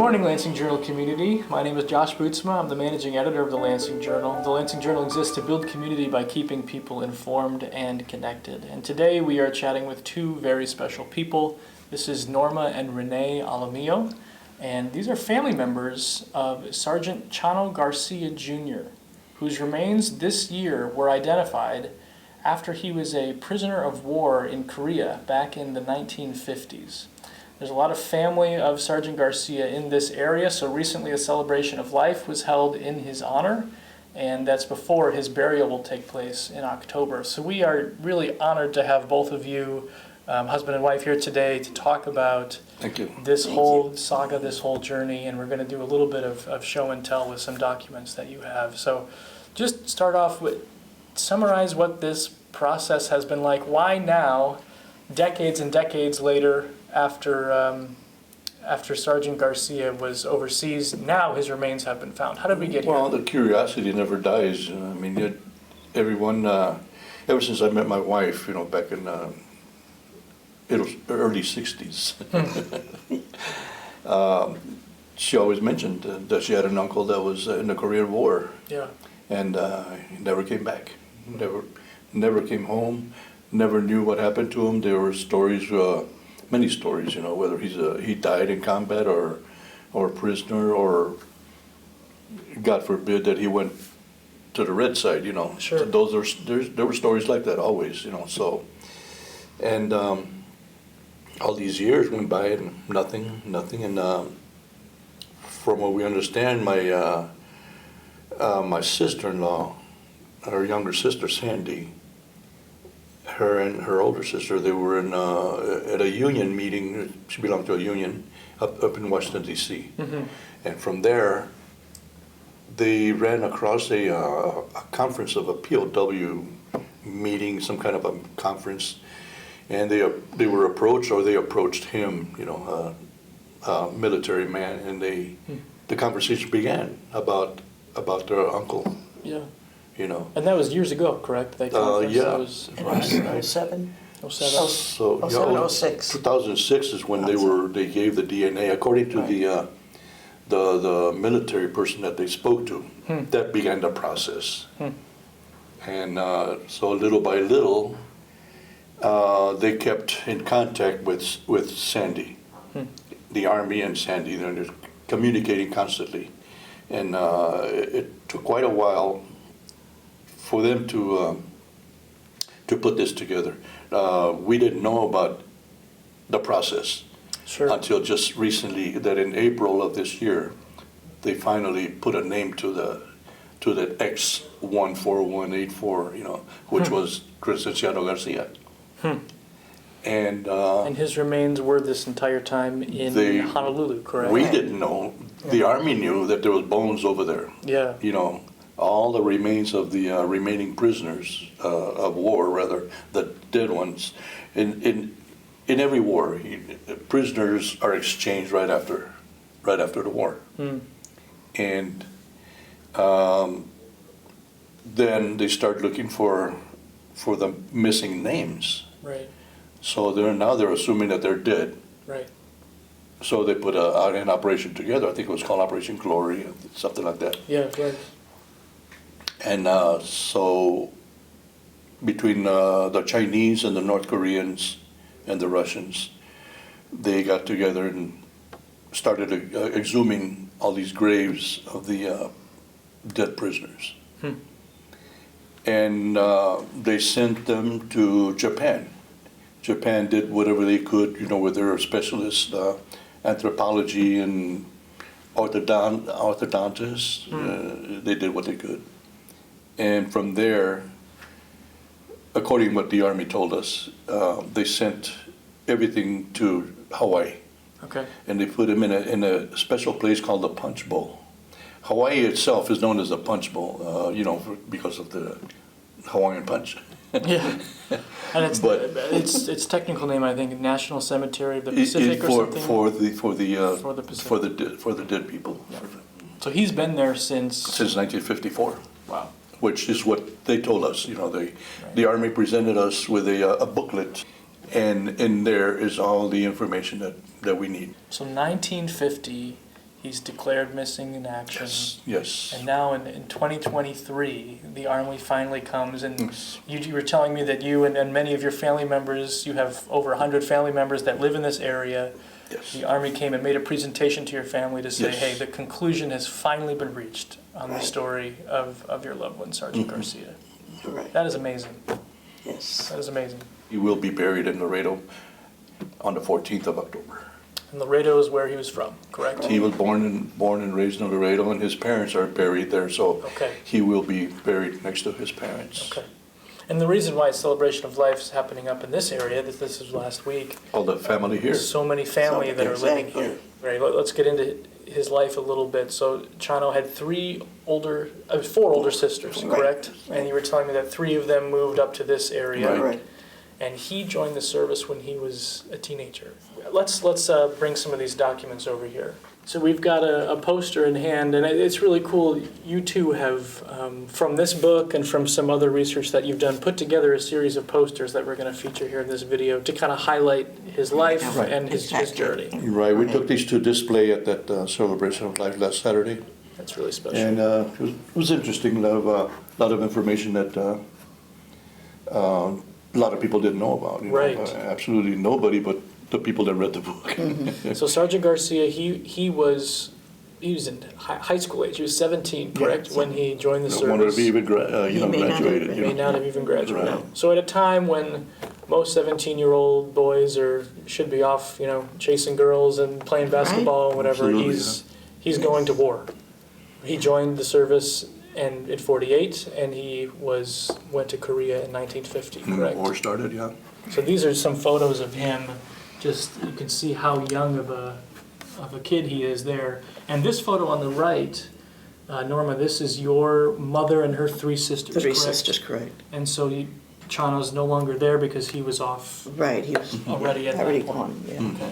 morning, Lansing Journal community. My name is Josh Bootsma. I'm the managing editor of the Lansing Journal. The Lansing Journal exists to build community by keeping people informed and connected. And today we are chatting with two very special people. This is Norma and René Alamillo, and these are family members of Sergeant Chano Garcia Jr., whose remains this year were identified after he was a prisoner of war in Korea back in the 1950s. There's a lot of family of Sergeant Garcia in this area, so recently a celebration of life was held in his honor, and that's before his burial will take place in October. So we are really honored to have both of you, husband and wife, here today to talk about this whole saga, this whole journey, and we're going to do a little bit of show and tell with some documents that you have. So just start off with, summarize what this process has been like. Why now, decades and decades later, after Sergeant Garcia was overseas, now his remains have been found. How did we get here? Well, the curiosity never dies. I mean, everyone, ever since I met my wife, back in early 60s, she always mentioned that she had an uncle that was in the Korean War. Yeah. And he never came back. Never came home. Never knew what happened to him. There were stories, many stories, whether he died in combat or a prisoner, or God forbid that he went to the red side, Sure. So there were stories like that always, so, and all these years went by and nothing, and from what we understand, my sister-in-law, her younger sister Sandy, her and her older sister, they were in at a union meeting. She belonged to a union up in Washington, D.C. Mm-hmm. And from there, they ran across a conference of a POW meeting, some kind of a conference, and they were approached, or they approached him, a military man, and the conversation began about their uncle. Yeah. And that was years ago, correct? That conference? Yeah. That was in 07? 07. So 07, 06. 2006 is when they gave the DNA, according to the military person that they spoke to. That began the process. And so little by little, they kept in contact with Sandy, the Army and Sandy. They're communicating constantly, and it took quite a while for them to put this together. We didn't know about the process until just recently, that in April of this year, they finally put a name to the X14184, which was Chano Garcia. And his remains were this entire time in Honolulu, correct? We didn't know. The Army knew that there was bones over there. Yeah. All the remains of the remaining prisoners of war, rather, the dead ones. In every war, prisoners are exchanged right after the war. And then they start looking for the missing names. Right. So they're assuming that they're dead. Right. So they put an operation together. I think it was called Operation Glory, something like that. Yeah, right. And so between the Chinese and the North Koreans and the Russians, they got together and started exhuming all these graves of the dead prisoners. And they sent them to Japan. Japan did whatever they could, with their specialists, anthropology and orthodontists. They did what they could. And from there, according to what the Army told us, they sent everything to Hawaii. Okay. And they put them in a special place called the Punch Bowl. Hawaii itself is known as the Punch Bowl, because of the Hawaiian punch. Yeah. And its technical name, I think, National Cemetery of the Pacific or something. For the Pacific. for the dead people. Yeah. So he's been there since 1954. Wow. Which is what they told us. The Army presented us with a booklet, and in there is all the information that we need. So 1950, He's declared missing in action. Yes. And now in 2023, the Army finally comes, and Yes. you were telling me that you and many of your family members, you have over 100 family members that live in this area. Yes. The Army came and made a presentation to your family to say, Yes. hey, the conclusion has finally been reached on the Right. story of your loved one, Sergeant Garcia. Right. That is amazing. Yes. That is amazing. He will be buried in Laredo on the 14th of October. And Laredo is where he was from, correct? He was born and raised in Laredo, and his parents are buried there, so Okay. he will be buried next to his parents. Okay. And the reason why Celebration of Life is happening up in this area, this is last week, All the family here. so many family that are living Exactly. here. Right, let's get into his life a little bit. So Chano had four older sisters, Right. correct? And you were telling me that 3 of them moved up to this area. Right. Right. And he joined the service when he was a teenager. Let's bring some of these documents over here. So we've got a poster in hand, and it's really cool. You two have, from this book and from some other research that you've done, put together a series of posters that we're going to feature here in this video to kind of highlight his life Right. and his journey. Right, we took these to display at that Celebration of Life last Saturday. That's really special. And it was interesting, a lot of information that a lot of people didn't know about. You know. Right. Absolutely nobody but the people that read the book. So Sergeant Garcia, he was in high school age. He was 17, correct, Yeah. when he joined the One would service. have even He may not have graduated. been. You May know. not have even graduated. Right. So at a time when most 17-year-old boys should be off, chasing girls and playing basketball and whatever, Absolutely, he's going to war. He joined the service in 48, and he went to Korea in 1950, correct? War started, yeah. So these are some photos of him. Just you can see how young of a kid he is there. And this photo on the right, Norma, this is your mother and her 3 sisters. 3 correct? sisters, correct. And so Chano's no longer there because he was off Right, he was already at already that point. gone, yeah. Okay.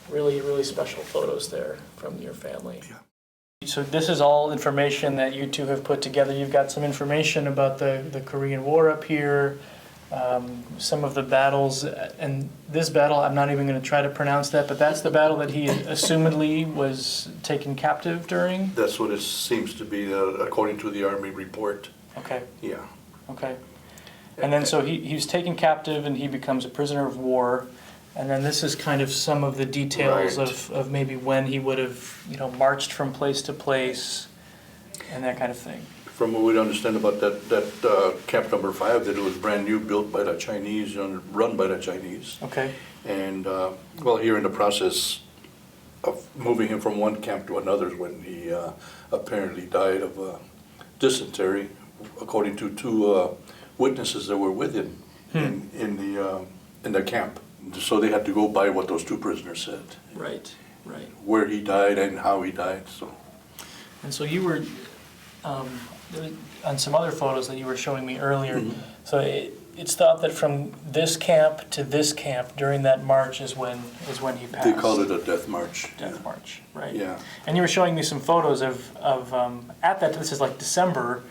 Really, really special photos there from your family. So this is all information that you two have put together. You've got some information about the Korean War up here, some of the battles, and this battle, I'm not even going to try to pronounce that, but that's the battle that he assumedly was taken captive during? That's what it seems to be, according to the Army report. Okay, Yeah. okay. And then so he's taken captive and he becomes a prisoner of war. And then this is kind of some of the details Right. of maybe when he would have, marched from place to place and that kind of thing. From what we understand about that camp number 5, that it was brand new, built by the Chinese, and run by the Chinese. Okay, And, here in the process of moving him from one camp to another is when he apparently died of dysentery, according to 2 witnesses that were with him in the camp. So they had to go by what those 2 prisoners said, right, right. where he died and how he died. So And so you were, on some other photos that you were showing me earlier, so it's thought that from this camp to this camp during that march is when he passed. they called it a death march. Death March, right? Yeah. And you were showing me some photos of at that, this is like December,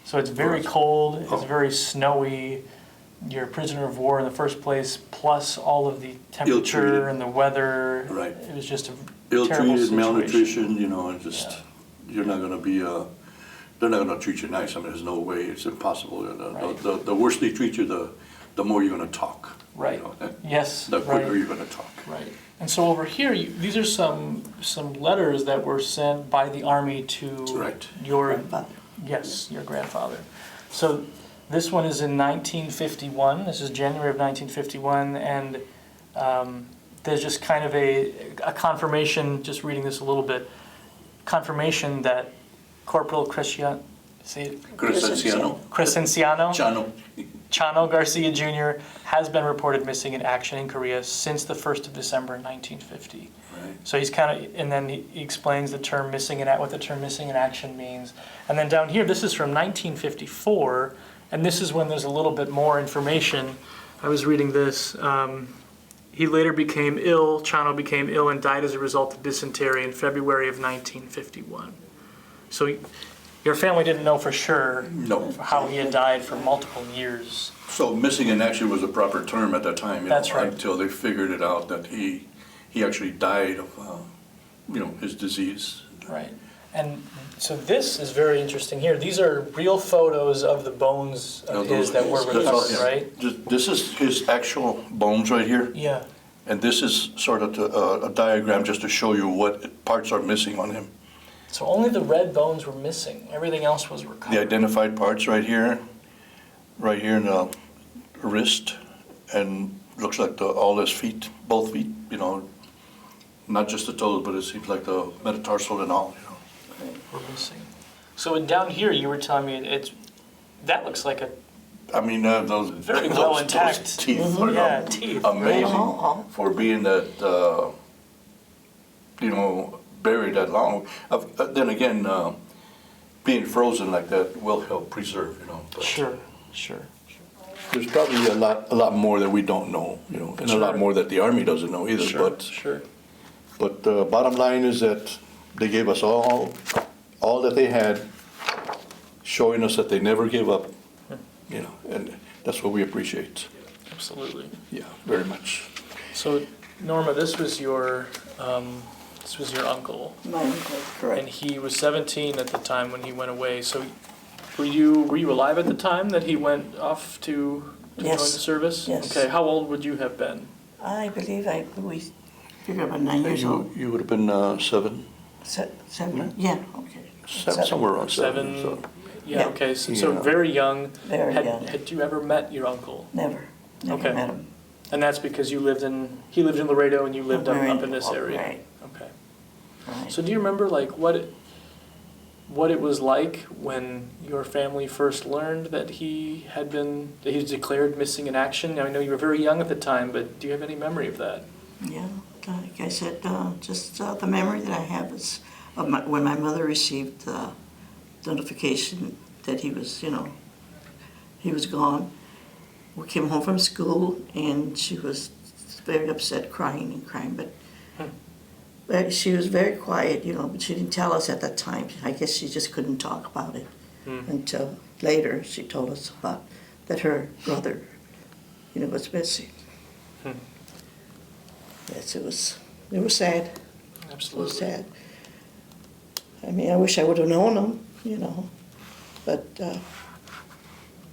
so it's very cold, it's Oh. very snowy. You're a prisoner of war in the first place, plus all of the temperature Ill-treated. and the weather. Right. It was just a terrible Ill-treated, situation. malnutrition, and just, Yeah. you're not gonna be, they're not gonna treat you nice. I mean, there's no way, it's impossible. Right. The worse they treat you, the more you're gonna talk. Right. The Yes, quicker right. you're gonna talk. Right. And so over here, these are some letters that were sent by the Army to Right. your Grandfather. yes, your grandfather. So this one is in 1951. This is January of 1951, and there's just kind of a confirmation. Just reading this a little bit, confirmation that Corporal Crescenciano. Crescenciano Chano. Garcia Jr. has been reported missing in action in Korea since the 1st of December 1950. Right. So he's kind of, and then he explains the term what the term missing in action means. And then down here, this is from 1954, and this is when there's a little bit more information. I was reading this. He later became ill, Chano became ill and died as a result of dysentery in February of 1951. So your family didn't know for sure No. how he had died for multiple years. So missing in action was a proper term at that time. That's right. Until they figured it out that he actually died of his disease. Right. And so this is very interesting here. These are real photos of the bones of his that were recovered, right? This is his actual bones right here. Yeah. And this is sort of a diagram just to show you what parts are missing on him. So only the red bones were missing. Everything else was recovered. The identified parts right here in the wrist, and looks like all his feet, both feet, not just the toes, but it seems like the metatarsal and all, Were missing. So down here, you were telling me that looks like a those very well intact those teeth are teeth. amazing Right. for being that buried that long. Then again, being frozen like that will help preserve. But Sure. there's probably a lot more that we don't know. And a lot more that the Army doesn't know either. Sure. But the bottom line is that they gave us all that they had, showing us that they never give up, and that's what we appreciate. Absolutely. Yeah, very much. So, Norma, this was your uncle, My uncle, correct. and he was 17 at the time when he went away. So, were you alive at the time that he went off to join the Yes. service? Yes. Okay. How old would you have been? I believe we figure about 9 years old. You would have been 7, 7, yeah, okay. somewhere around 7. 7. So. Yeah. Yeah. Okay. So Yeah. very young. Very young. Had you ever met your uncle? Never Okay. met him. And that's because he lived in Laredo and you lived up in this area. Right, Okay. right. So do you remember like what it was like when your family first learned that he was declared missing in action? Now, I know you were very young at the time, but do you have any memory of that? Yeah, like I said, just the memory that I have is of when my mother received the notification that he was gone. We came home from school and she was very upset, crying, but she was very quiet, but she didn't tell us at that time. I guess she just couldn't talk about it until later she told us about that her brother, was missing. Yes, it was sad. Absolutely. It was sad. I wish I would have known him, but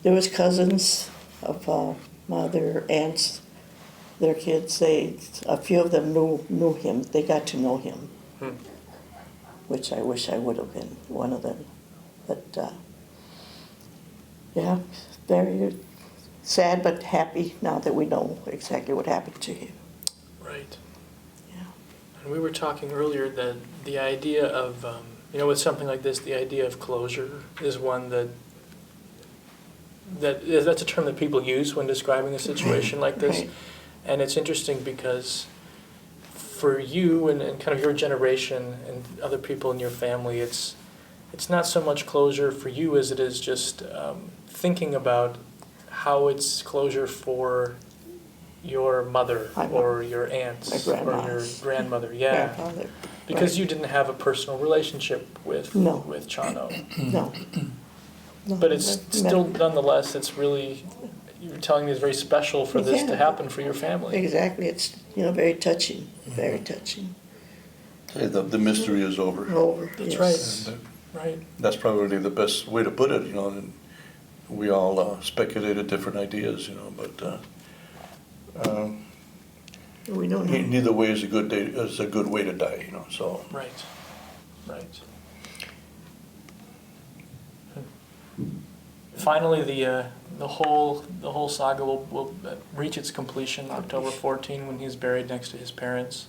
there was cousins of mother, aunts, their kids. A few of them knew him. They got to know him, which I wish I would have been one of them. But yeah, very sad but happy now that we know exactly what happened to him. Right. Yeah. And we were talking earlier that the idea of, with something like this, the idea of closure is one that's a term that people use when describing a situation like this. Right. And it's interesting because for you and kind of your generation and other people in your family, it's not so much closure for you as it is just thinking about how it's closure for your mother or your aunts or your grandmother. Yeah. Grandfather. Because you didn't have a personal relationship with Chano. No. But it's still, nonetheless, it's really, you're telling me it's very special for this to happen for your family. Exactly. It's, very touching. Very touching. Hey, the mystery is over. Over. That's yes. right. Right. That's probably the best way to put it, and we all speculated different ideas, but We don't know. neither way is a good way to die, so. Right. Finally, the whole saga will reach its completion October 14 when he's buried next to his parents.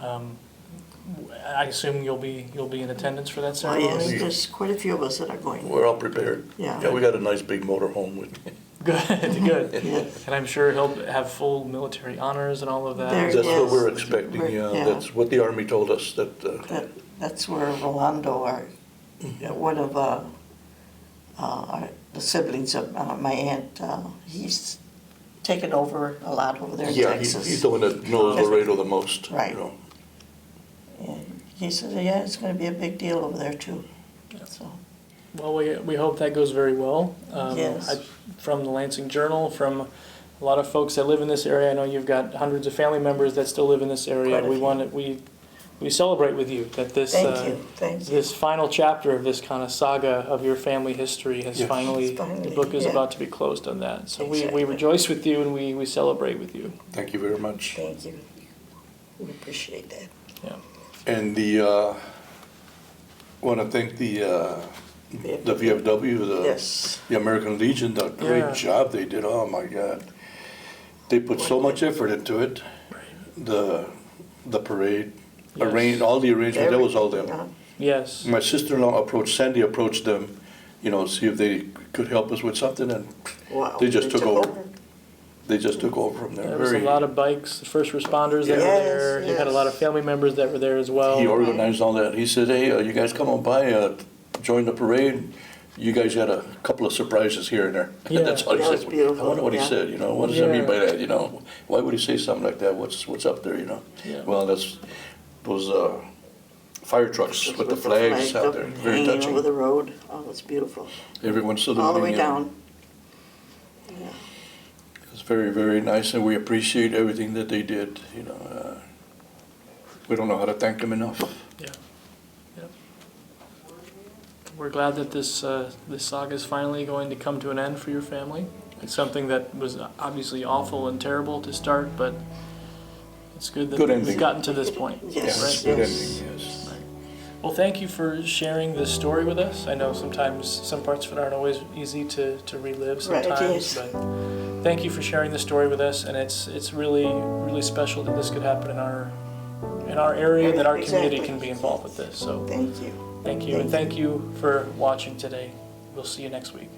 I assume you'll be in attendance for that Oh, ceremony. yes, there's quite a few of us that are going. We're all prepared. Yeah. We got a nice big motorhome with. Good. Yes. And I'm sure he'll have full military honors and all of that. There- That's what Yes. we're expecting, Yeah. That's what the Army told us, that, That's where Rolando, one of the siblings of my aunt, he's taken over a lot over there in yeah, Texas. he's the one that knows Laredo the most. Right. And he says, yeah, it's going to be a big deal over there too. So. Well, we hope that goes very well. Yes. From the Lansing Journal, from a lot of folks that live in this area, I know you've got hundreds of family members that still live in this area. Quite a We few. want we celebrate with you that this Thank you. this final chapter of this kind of saga of your family history has Yes. Finally, the book is yeah. about to be closed on that. So we Exactly. rejoice with you and we celebrate with you. Thank you very much. Thank you. We appreciate that. Yeah. And want to thank the VFW, Yes. the American Legion, the great Yeah. job they did. Oh my God, they put so much effort into it. The parade, Yes. all the arrangements. That was all them. Everything, Yes. My sister-in-law Sandy approached them, see if they could help us with something, and Wow. They just took over. they just took over from there. There was a lot of bikes, the first responders that were Yes, there. You had a yes. lot of family members that were there as well. He organized all that. He said, "Hey, you guys come on by, join the parade. You guys had a couple of surprises here and there." Yeah. That's all he That was said. beautiful, I wonder what he yeah. said. What does that mean Yeah. by that? Why would he say something like that? What's up there? Yeah. Well, that's those fire trucks with the flags flag out there. Very hanging touching. over the road. Oh, it's beautiful. Everyone saluting. All the way down. Yeah. It's very, very nice, and we appreciate everything that they did. We don't know how to thank them enough. Yeah. Yep. We're glad that this saga is finally going to come to an end for your family. It's something that was obviously awful and terrible to start, but it's good that Good it's ending. gotten to this point. Yes. Yes, Right? good Yes. ending. Yes. Well, thank you for sharing this story with us. I know sometimes some parts of it aren't always easy to relive Right, sometimes, yes. but thank you for sharing the story with us. And it's really really special that this could happen in our area, that our community Exactly. can be involved with this. So Thank you. thank you, and thank you for watching today. We'll see you next week.